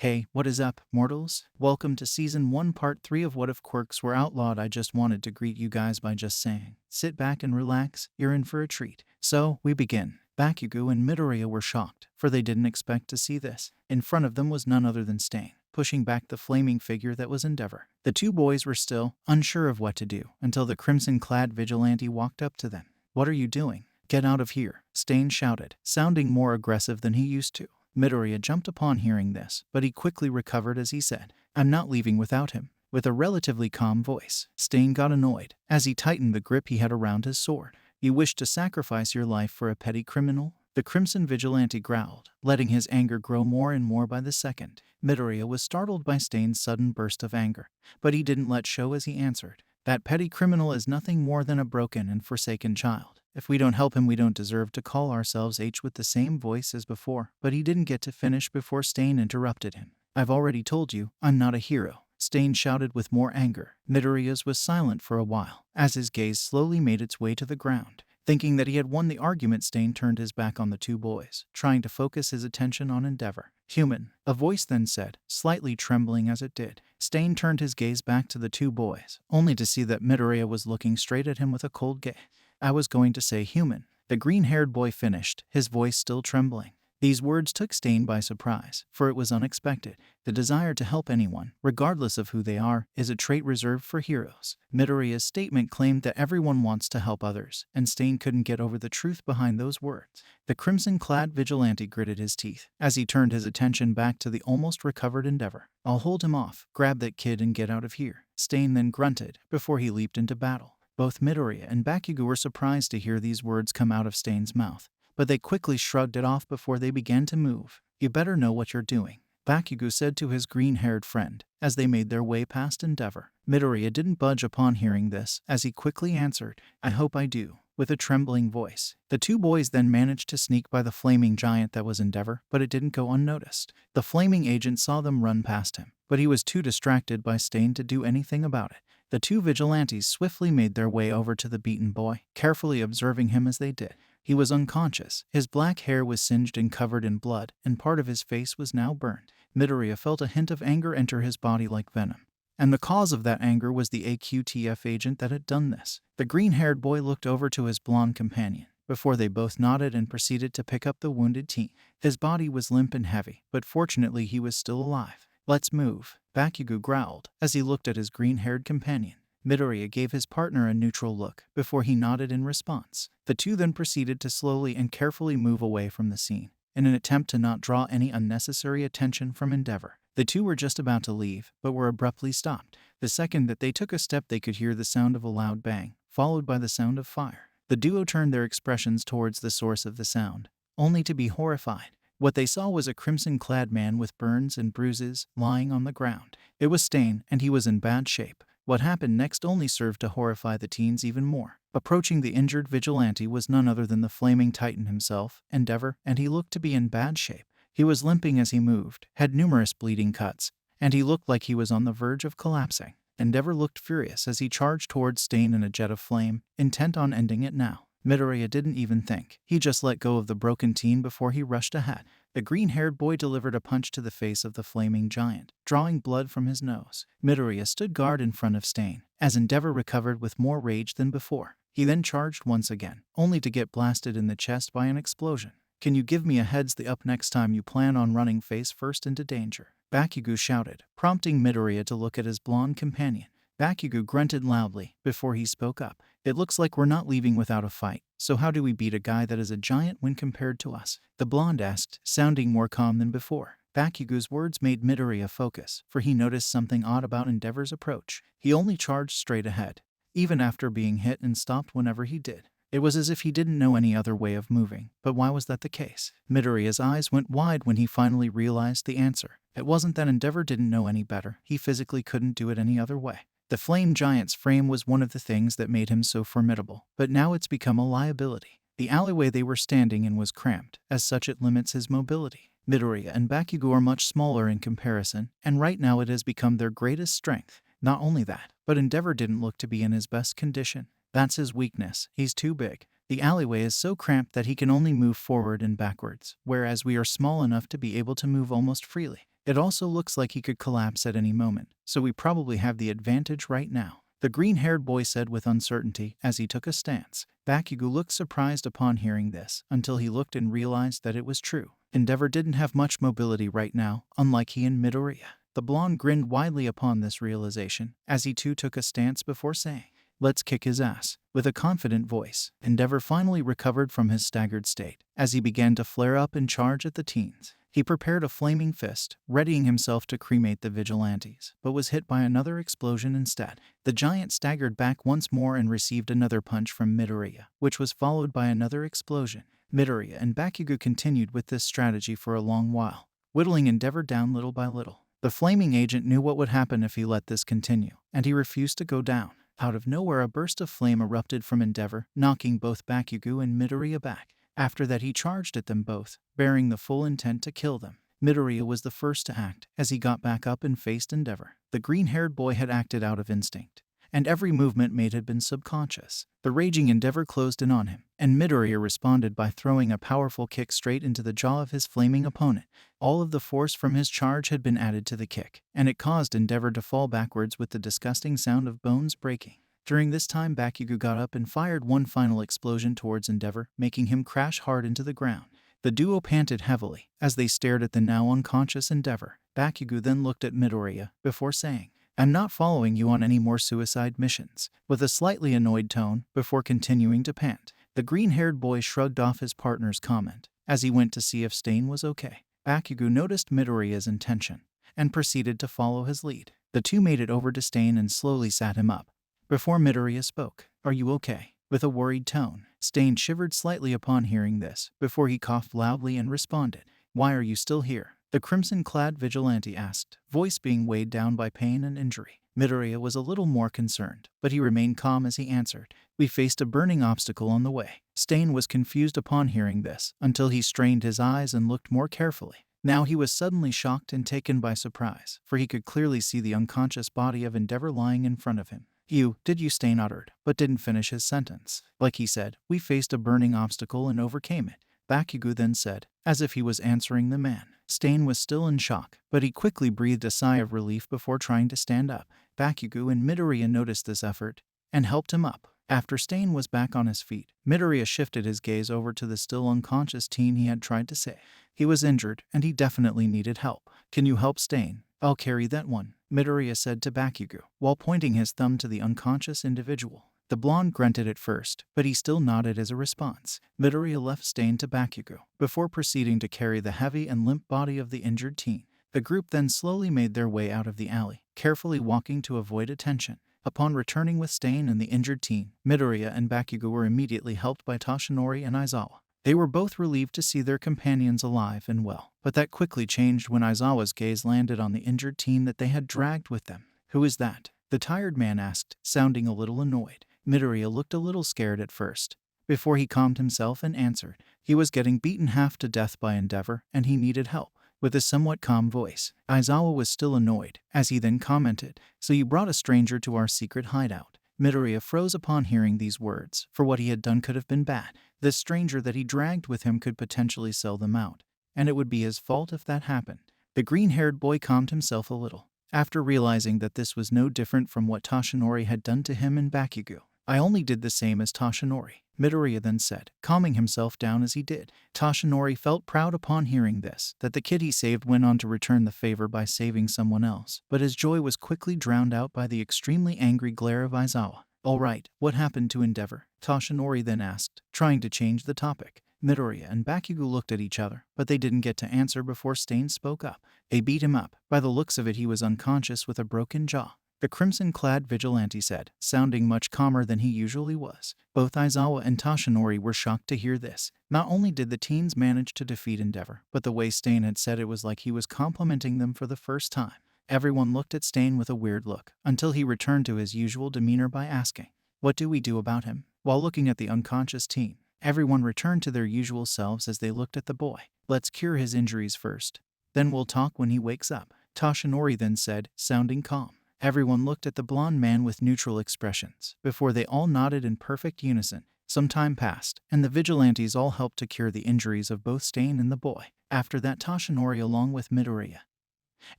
Hey, what is up, mortals? Welcome to Season 1 Part 3 of What If Quirks Were Outlawed. I just wanted to greet you guys by just saying, sit back and relax, you're in for a treat. So, we begin. Bakugo and Midoriya were shocked, for they didn't expect to see this. In front of them was none other than Stain, pushing back the flaming figure that was Endeavor. The two boys were still unsure of what to do, until the crimson-clad vigilante walked up to them. What are you doing? Get out of here, Stain shouted, sounding more aggressive than he used to. Midoriya jumped upon hearing this, but he quickly recovered as he said, I'm not leaving without him. With a relatively calm voice, Stain got annoyed as he tightened the grip he had around his sword. You wish to sacrifice your life for a petty criminal? The crimson vigilante growled, letting his anger grow more and more by the second. Midoriya was startled by Stain's sudden burst of anger, but he didn't let show as he answered, that petty criminal is nothing more than a broken and forsaken child. If we don't help him, we don't deserve to call ourselves H with the same voice as before. But he didn't get to finish before Stain interrupted him. I've already told you, I'm not a hero, Stain shouted with more anger. Midoriya's was silent for a while, as his gaze slowly made its way to the ground. Thinking that he had won the argument, Stain turned his back on the two boys, trying to focus his attention on Endeavor. Human, a voice then said, slightly trembling as it did. Stain turned his gaze back to the two boys, only to see that Midoriya was looking straight at him with a cold gaze. I was going to say human, the green-haired boy finished, his voice still trembling. These words took Stain by surprise, for it was unexpected. The desire to help anyone, regardless of who they are, is a trait reserved for heroes. Midoriya's statement claimed that everyone wants to help others, and Stain couldn't get over the truth behind those words. The crimson-clad vigilante gritted his teeth as he turned his attention back to the almost recovered Endeavor. I'll hold him off, grab that kid and get out of here, Stain then grunted, before he leaped into battle. Both Midoriya and Bakugo were surprised to hear these words come out of Stain's mouth, but they quickly shrugged it off before they began to move. You better know what you're doing, Bakugo said to his green-haired friend, as they made their way past Endeavor. Midoriya didn't budge upon hearing this, as he quickly answered, I hope I do, with a trembling voice. The two boys then managed to sneak by the flaming giant that was Endeavor, but it didn't go unnoticed. The flaming agent saw them run past him, but he was too distracted by Stain to do anything about it. The two vigilantes swiftly made their way over to the beaten boy, carefully observing him as they did. He was unconscious, his black hair was singed and covered in blood, and part of his face was now burned. Midoriya felt a hint of anger enter his body like venom. And the cause of that anger was the AQTF agent that had done this. The green-haired boy looked over to his blonde companion, before they both nodded and proceeded to pick up the wounded teen. His body was limp and heavy, but fortunately he was still alive. Let's move, Bakugo growled, as he looked at his green-haired companion. Midoriya gave his partner a neutral look, before he nodded in response. The two then proceeded to slowly and carefully move away from the scene, in an attempt to not draw any unnecessary attention from Endeavor. The two were just about to leave, but were abruptly stopped. The second that they took a step, they could hear the sound of a loud bang, followed by the sound of fire. The duo turned their expressions towards the source of the sound, only to be horrified. What they saw was a crimson-clad man with burns and bruises lying on the ground. It was Stain, and he was in bad shape. What happened next only served to horrify the teens even more. Approaching the injured vigilante was none other than the flaming titan himself, Endeavor, and he looked to be in bad shape. He was limping as he moved, had numerous bleeding cuts, and he looked like he was on the verge of collapsing. Endeavor looked furious as he charged towards Stain in a jet of flame, intent on ending it now. Midoriya didn't even think. He just let go of the broken teen before he rushed ahead. The green-haired boy delivered a punch to the face of the flaming giant, drawing blood from his nose. Midoriya stood guard in front of Stain, as Endeavor recovered with more rage than before. He then charged once again, only to get blasted in the chest by an explosion. Can you give me a heads up next time you plan on running face first into danger? Bakugo shouted, prompting Midoriya to look at his blonde companion. Bakugo grunted loudly before he spoke up. It looks like we're not leaving without a fight, so how do we beat a guy that is a giant when compared to us? The blonde asked, sounding more calm than before. Bakugo's words made Midoriya focus, for he noticed something odd about Endeavor's approach. He only charged straight ahead, even after being hit, and stopped whenever he did. It was as if he didn't know any other way of moving. But why was that the case? Midoriya's eyes went wide when he finally realized the answer. It wasn't that Endeavor didn't know any better, he physically couldn't do it any other way. The flame giant's frame was one of the things that made him so formidable, but now it's become a liability. The alleyway they were standing in was cramped, as such it limits his mobility. Midoriya and Bakugo are much smaller in comparison, and right now it has become their greatest strength. Not only that, but Endeavor didn't look to be in his best condition. That's his weakness, he's too big. The alleyway is so cramped that he can only move forward and backwards, whereas we are small enough to be able to move almost freely. It also looks like he could collapse at any moment, so we probably have the advantage right now," the green-haired boy said with uncertainty as he took a stance. Bakugo looked surprised upon hearing this, until he looked and realized that it was true. Endeavor didn't have much mobility right now, unlike he and Midoriya. The blonde grinned widely upon this realization, as he too took a stance before saying, "Let's kick his ass." With a confident voice, Endeavor finally recovered from his staggered state, as he began to flare up and charge at the teens. He prepared a flaming fist, readying himself to cremate the vigilantes, but was hit by another explosion instead. The giant staggered back once more and received another punch from Midoriya, which was followed by another explosion. Midoriya and Bakugo continued with this strategy for a long while, whittling Endeavor down little by little. The flaming agent knew what would happen if he let this continue, and he refused to go down. Out of nowhere, a burst of flame erupted from Endeavor, knocking both Bakugo and Midoriya back. After that, he charged at them both, bearing the full intent to kill them. Midoriya was the first to act, as he got back up and faced Endeavor. The green-haired boy had acted out of instinct, and every movement made had been subconscious. The raging Endeavor closed in on him, and Midoriya responded by throwing a powerful kick straight into the jaw of his flaming opponent. All of the force from his charge had been added to the kick, and it caused Endeavor to fall backwards with the disgusting sound of bones breaking. During this time, Bakugo got up and fired one final explosion towards Endeavor, making him crash hard into the ground. The duo panted heavily as they stared at the now unconscious Endeavor. Bakugo then looked at Midoriya before saying, "I'm not following you on any more suicide missions," with a slightly annoyed tone before continuing to pant. The green-haired boy shrugged off his partner's comment as he went to see if Stain was okay. Bakugo noticed Midoriya's intention and proceeded to follow his lead. The two made it over to Stain and slowly sat him up. Before Midoriya spoke, "Are you okay?" with a worried tone. Stain shivered slightly upon hearing this, before he coughed loudly and responded, "Why are you still here?" the crimson-clad vigilante asked, voice being weighed down by pain and injury. Midoriya was a little more concerned, but he remained calm as he answered, "We faced a burning obstacle on the way." Stain was confused upon hearing this, until he strained his eyes and looked more carefully. Now he was suddenly shocked and taken by surprise, for he could clearly see the unconscious body of Endeavor lying in front of him. Did you?" Stain uttered, but didn't finish his sentence. Like he said, "We faced a burning obstacle and overcame it," Bakugo then said, as if he was answering the man. Stain was still in shock, but he quickly breathed a sigh of relief before trying to stand up. Bakugo and Midoriya noticed this effort and helped him up. After Stain was back on his feet, Midoriya shifted his gaze over to the still unconscious teen he had tried to save. He was injured, and he definitely needed help. "Can you help Stain? I'll carry that one," Midoriya said to Bakugo, while pointing his thumb to the unconscious individual. The blonde grunted at first, but he still nodded as a response. Midoriya left Stain to Bakugo, before proceeding to carry the heavy and limp body of the injured teen. The group then slowly made their way out of the alley, carefully walking to avoid attention. Upon returning with Stain and the injured teen, Midoriya and Bakugo were immediately helped by Toshinori and Aizawa. They were both relieved to see their companions alive and well, but that quickly changed when Aizawa's gaze landed on the injured teen that they had dragged with them. "Who is that?" the tired man asked, sounding a little annoyed. Midoriya looked a little scared at first, before he calmed himself and answered, "He was getting beaten half to death by Endeavor, and he needed help," with a somewhat calm voice. Aizawa was still annoyed, as he then commented, "So you brought a stranger to our secret hideout." Midoriya froze upon hearing these words, for what he had done could have been bad. This stranger that he dragged with him could potentially sell them out, and it would be his fault if that happened. The green-haired boy calmed himself a little, after realizing that this was no different from what Toshinori had done to him and Bakugo. "I only did the same as Toshinori," Midoriya then said, calming himself down as he did. Toshinori felt proud upon hearing this, that the kid he saved went on to return the favor by saving someone else, but his joy was quickly drowned out by the extremely angry glare of Aizawa. "All right, what happened to Endeavor?" Toshinori then asked, trying to change the topic. Midoriya and Bakugo looked at each other, but they didn't get to answer before Stain spoke up. "They beat him up. By the looks of it, he was unconscious with a broken jaw," the crimson-clad vigilante said, sounding much calmer than he usually was. Both Aizawa and Toshinori were shocked to hear this. Not only did the teens manage to defeat Endeavor, but the way Stain had said it was like he was complimenting them for the first time. Everyone looked at Stain with a weird look, until he returned to his usual demeanor by asking, "What do we do about him?" While looking at the unconscious teen, everyone returned to their usual selves as they looked at the boy. "Let's cure his injuries first. Then we'll talk when he wakes up," Toshinori then said, sounding calm. Everyone looked at the blonde man with neutral expressions, before they all nodded in perfect unison. Some time passed, and the vigilantes all helped to cure the injuries of both Stain and the boy. After that, Toshinori, along with Midoriya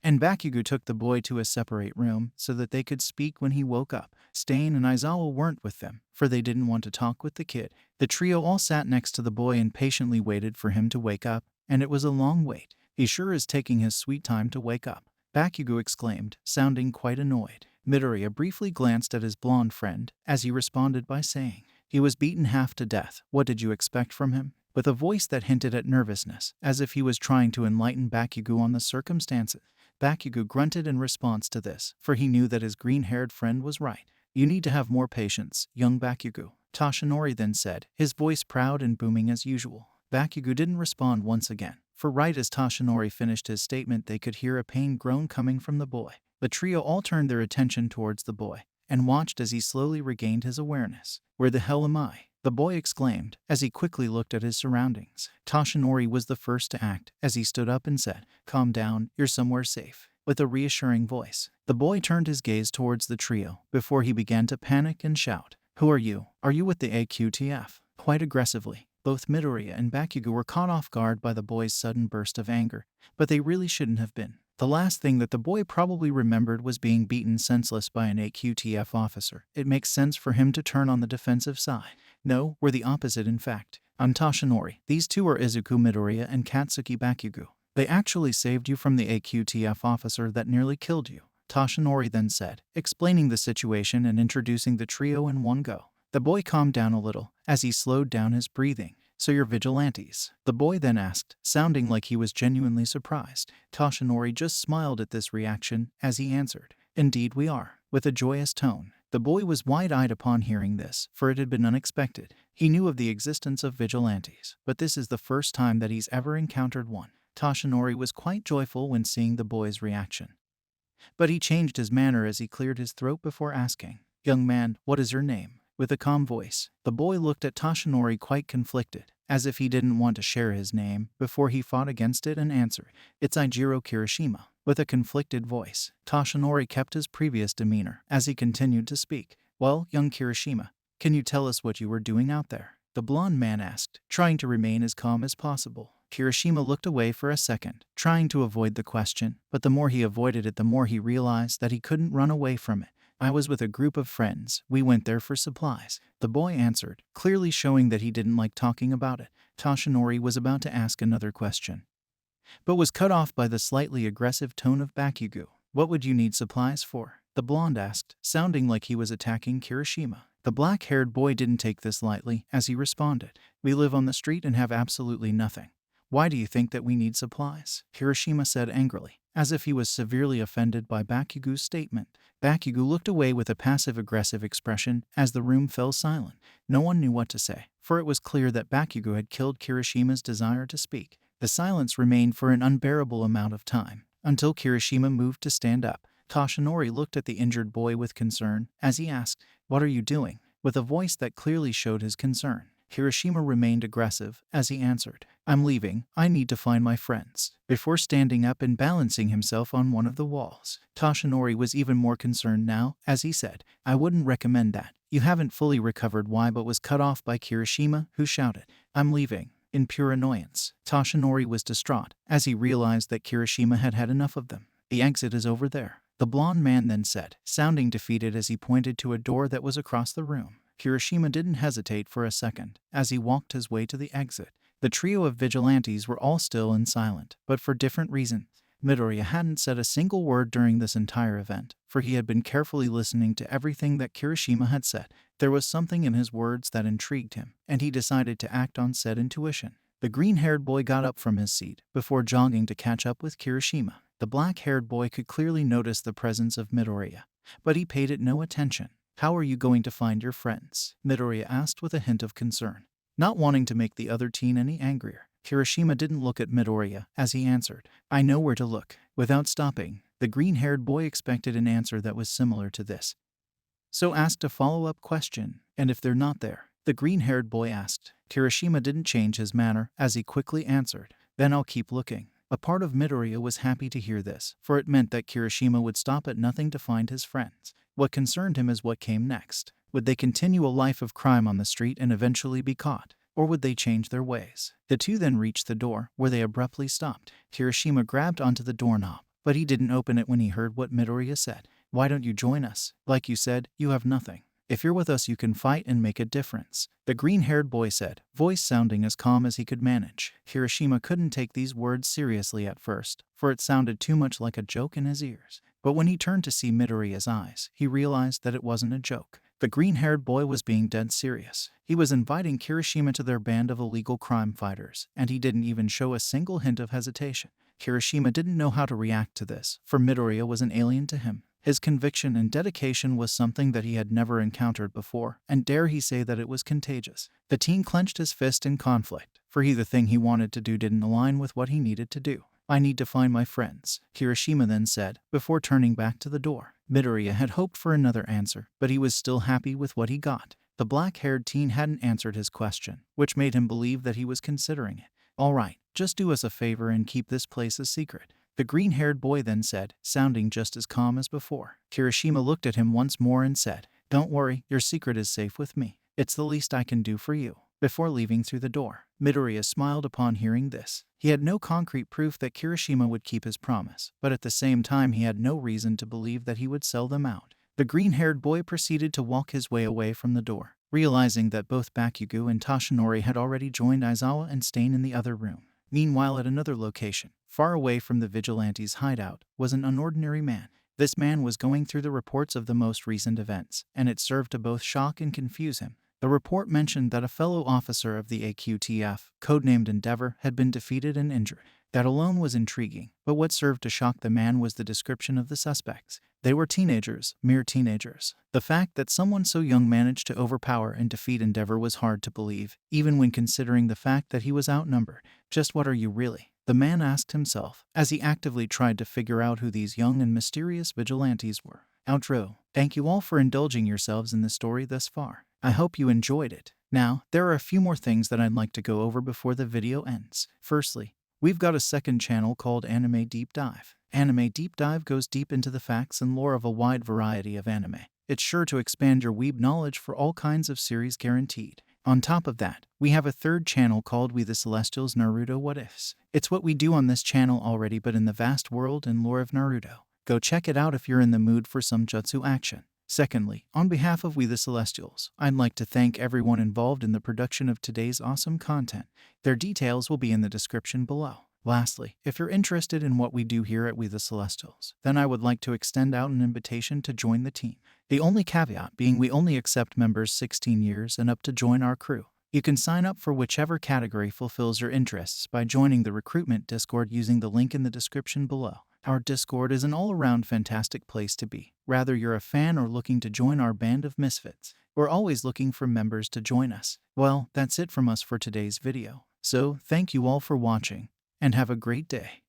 And Bakugo took the boy to a separate room so that they could speak when he woke up. Stain and Aizawa weren't with them, for they didn't want to talk with the kid. The trio all sat next to the boy and patiently waited for him to wake up, and it was a long wait. He sure is taking his sweet time to wake up, Bakugo exclaimed, sounding quite annoyed. Midoriya briefly glanced at his blonde friend as he responded by saying, "He was beaten half to death. What did you expect from him?" With a voice that hinted at nervousness, as if he was trying to enlighten Bakugo on the circumstances. Bakugo grunted in response to this, for he knew that his green-haired friend was right. "You need to have more patience, young Bakugo," Toshinori then said, his voice proud and booming as usual. Bakugo didn't respond once again, for right as Toshinori finished his statement they could hear a pained groan coming from the boy. The trio all turned their attention towards the boy, and watched as he slowly regained his awareness. "Where the hell am I?" the boy exclaimed, as he quickly looked at his surroundings. Toshinori was the first to act, as he stood up and said, "Calm down, you're somewhere safe," with a reassuring voice. The boy turned his gaze towards the trio, before he began to panic and shout, "Who are you? Are you with the AQTF?" Quite aggressively. Both Midoriya and Bakugo were caught off guard by the boy's sudden burst of anger, but they really shouldn't have been. The last thing that the boy probably remembered was being beaten senseless by an AQTF officer. It makes sense for him to turn on the defensive side. No, we're the opposite in fact. I'm Toshinori. These two are Izuku Midoriya and Katsuki Bakugo. They actually saved you from the AQTF officer that nearly killed you, Toshinori then said, explaining the situation and introducing the trio in one go. The boy calmed down a little, as he slowed down his breathing. "So you're vigilantes?" the boy then asked, sounding like he was genuinely surprised. Toshinori just smiled at this reaction, as he answered, "Indeed we are," with a joyous tone. The boy was wide-eyed upon hearing this, for it had been unexpected. He knew of the existence of vigilantes, but this is the first time that he's ever encountered one. Toshinori was quite joyful when seeing the boy's reaction. But he changed his manner as he cleared his throat before asking, "Young man, what is your name?" With a calm voice, the boy looked at Toshinori quite conflicted, as if he didn't want to share his name before he fought against it and answered, "It's Eijiro Kirishima." With a conflicted voice, Toshinori kept his previous demeanor as he continued to speak. "Well, young Kirishima, can you tell us what you were doing out there?" the blonde man asked, trying to remain as calm as possible. Kirishima looked away for a second, trying to avoid the question, but the more he avoided it the more he realized that he couldn't run away from it. "I was with a group of friends. We went there for supplies," the boy answered, clearly showing that he didn't like talking about it. Toshinori was about to ask another question, but was cut off by the slightly aggressive tone of Bakugo. "What would you need supplies for?" the blonde asked, sounding like he was attacking Kirishima. The black-haired boy didn't take this lightly, as he responded, "We live on the street and have absolutely nothing. Why do you think that we need supplies?" Kirishima said angrily, as if he was severely offended by Bakugo's statement. Bakugo looked away with a passive-aggressive expression as the room fell silent. No one knew what to say, for it was clear that Bakugo had killed Kirishima's desire to speak. The silence remained for an unbearable amount of time, until Kirishima moved to stand up. Toshinori looked at the injured boy with concern, as he asked, "What are you doing?" with a voice that clearly showed his concern. Kirishima remained aggressive, as he answered, "I'm leaving. I need to find my friends," before standing up and balancing himself on one of the walls. Toshinori was even more concerned now, as he said, "I wouldn't recommend that. You haven't fully recovered why," but was cut off by Kirishima, who shouted, "I'm leaving," in pure annoyance. Toshinori was distraught, as he realized that Kirishima had had enough of them. "The exit is over there," the blonde man then said, sounding defeated as he pointed to a door that was across the room. Kirishima didn't hesitate for a second, as he walked his way to the exit. The trio of vigilantes were all still and silent, but for different reasons. Midoriya hadn't said a single word during this entire event, for he had been carefully listening to everything that Kirishima had said. There was something in his words that intrigued him, and he decided to act on said intuition. The green-haired boy got up from his seat, before jogging to catch up with Kirishima. The black-haired boy could clearly notice the presence of Midoriya, but he paid it no attention. "How are you going to find your friends?" Midoriya asked with a hint of concern, not wanting to make the other teen any angrier. Kirishima didn't look at Midoriya as he answered, "I know where to look." Without stopping, the green-haired boy expected an answer that was similar to this, so asked a follow-up question, "And if they're not there?" the green-haired boy asked. Kirishima didn't change his manner as he quickly answered, "Then I'll keep looking." A part of Midoriya was happy to hear this, for it meant that Kirishima would stop at nothing to find his friends. What concerned him is what came next. Would they continue a life of crime on the street and eventually be caught? Or would they change their ways? The two then reached the door, where they abruptly stopped. Kirishima grabbed onto the doorknob, but he didn't open it when he heard what Midoriya said. "Why don't you join us? Like you said, you have nothing. If you're with us, you can fight and make a difference," the green-haired boy said, voice sounding as calm as he could manage. Kirishima couldn't take these words seriously at first, for it sounded too much like a joke in his ears. But when he turned to see Midoriya's eyes, he realized that it wasn't a joke. The green-haired boy was being dead serious. He was inviting Kirishima to their band of illegal crime fighters, and he didn't even show a single hint of hesitation. Kirishima didn't know how to react to this, for Midoriya was an alien to him. His conviction and dedication was something that he had never encountered before, and dare he say that it was contagious. The teen clenched his fist in conflict, for the thing he wanted to do didn't align with what he needed to do. "I need to find my friends," Kirishima then said, before turning back to the door. Midoriya had hoped for another answer, but he was still happy with what he got. The black-haired teen hadn't answered his question, which made him believe that he was considering it. "All right, just do us a favor and keep this place a secret," the green-haired boy then said, sounding just as calm as before. Kirishima looked at him once more and said, "Don't worry, your secret is safe with me. It's the least I can do for you." Before leaving through the door, Midoriya smiled upon hearing this. He had no concrete proof that Kirishima would keep his promise, but at the same time he had no reason to believe that he would sell them out. The green-haired boy proceeded to walk his way away from the door, realizing that both Bakugo and Toshinori had already joined Aizawa and Stain in the other room. Meanwhile, at another location, far away from the vigilante's hideout, was an unordinary man. This man was going through the reports of the most recent events, and it served to both shock and confuse him. The report mentioned that a fellow officer of the AQTF, codenamed Endeavor, had been defeated and injured. That alone was intriguing, but what served to shock the man was the description of the suspects. They were teenagers, mere teenagers. The fact that someone so young managed to overpower and defeat Endeavor was hard to believe, even when considering the fact that he was outnumbered. "Just what are you really?" the man asked himself, as he actively tried to figure out who these young and mysterious vigilantes were. Outro. Thank you all for indulging yourselves in the story thus far. I hope you enjoyed it. Now, there are a few more things that I'd like to go over before the video ends. Firstly, we've got a second channel called Anime Deep Dive. Anime Deep Dive goes deep into the facts and lore of a wide variety of anime. It's sure to expand your weeb knowledge for all kinds of series guaranteed. On top of that, we have a third channel called We The Celestials Naruto What Ifs. It's what we do on this channel already, but in the vast world and lore of Naruto. Go check it out if you're in the mood for some jutsu action. Secondly, on behalf of We The Celestials, I'd like to thank everyone involved in the production of today's awesome content. Their details will be in the description below. Lastly, if you're interested in what we do here at We The Celestials, then I would like to extend out an invitation to join the team. The only caveat being we only accept members 16 years and up to join our crew. You can sign up for whichever category fulfills your interests by joining the recruitment Discord using the link in the description below. Our Discord is an all-around fantastic place to be. Whether you're a fan or looking to join our band of misfits, we're always looking for members to join us. Well, that's it from us for today's video. So, thank you all for watching, and have a great day.